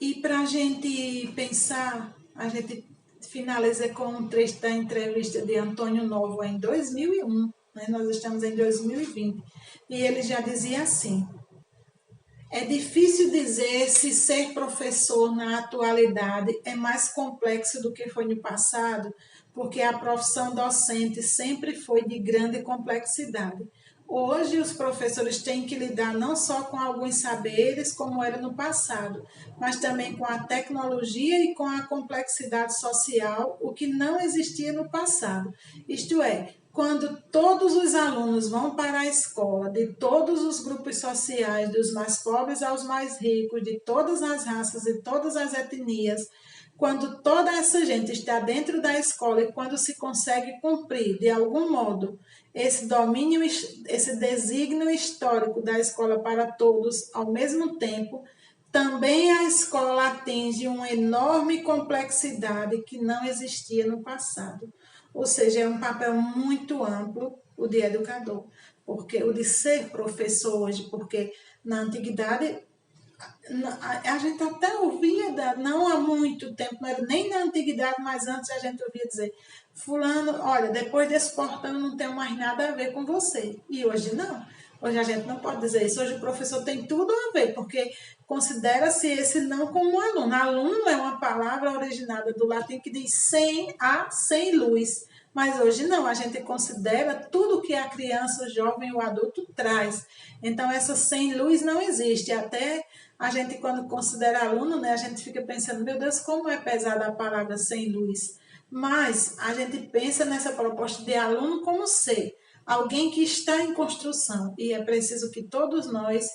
E para a gente pensar, a gente finaliza com um trecho da entrevista de Antônio Novo em 2001, né? Nós estamos em 2020, e ele já dizia assim: é difícil dizer se ser professor na atualidade é mais complexo do que foi no passado, porque a profissão docente sempre foi de grande complexidade. Hoje, os professores têm que lidar não só com alguns saberes, como era no passado, mas também com a tecnologia e com a complexidade social, o que não existia no passado. Isto é, quando todos os alunos vão para a escola, de todos os grupos sociais, dos mais pobres aos mais ricos, de todas as raças e todas as etnias, quando toda essa gente está dentro da escola e quando se consegue cumprir, de algum modo, esse domínio, esse desígnio histórico da escola para todos ao mesmo tempo, também a escola atinge uma enorme complexidade que não existia no passado. Ou seja, é um papel muito amplo o de educador, porque o de ser professor hoje, porque na antiguidade a gente até ouvia, não há muito tempo, não era nem na antiguidade, mas antes a gente ouvia dizer: fulano, olha, depois desse portão não tem mais nada a ver com você. E hoje não. Hoje a gente não pode dizer isso. Hoje o professor tem tudo a ver, porque considera-se esse não como um aluno. Aluno é uma palavra originada do latim que diz sem luz. Mas hoje não, a gente considera tudo que a criança, o jovem, o adulto traz. Então essa sem luz não existe. Até a gente, quando considera aluno, né, a gente fica pensando: meu Deus, como é pesada a palavra sem luz. Mas a gente pensa nessa proposta de aluno como ser alguém que está em construção, e é preciso que todos nós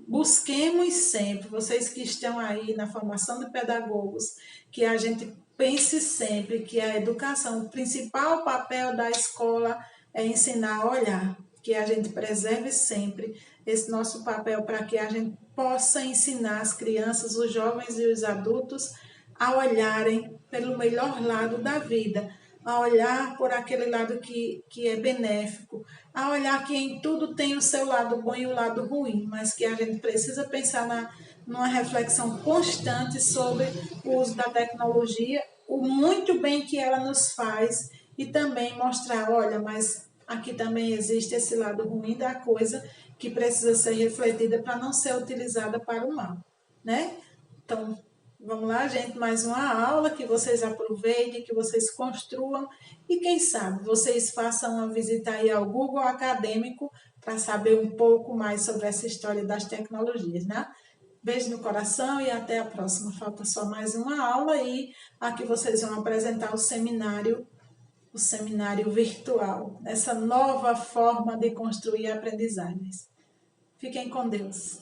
busquemos sempre, vocês que estão aí na formação de pedagogos, que a gente pense sempre que a educação, o principal papel da escola é ensinar a olhar, que a gente preserve sempre esse nosso papel para que a gente possa ensinar as crianças, os jovens e os adultos a olharem pelo melhor lado da vida, a olhar por aquele lado que é benéfico, a olhar que em tudo tem o seu lado bom e o lado ruim, mas que a gente precisa pensar numa reflexão constante sobre o uso da tecnologia, o muito bem que ela nos faz, e também mostrar: olha, mas aqui também existe esse lado ruim da coisa que precisa ser refletida para não ser utilizada para o mal, né? Então, vamos lá, gente, mais uma aula, que vocês aproveitem, que vocês construam e, quem sabe, vocês façam uma visita aí ao Google Acadêmico para saber um pouco mais sobre essa história das tecnologias, né? Beijo no coração e até a próxima. Falta só mais uma aula e aqui vocês vão apresentar o seminário virtual, essa nova forma de construir aprendizagens. Fiquem com Deus.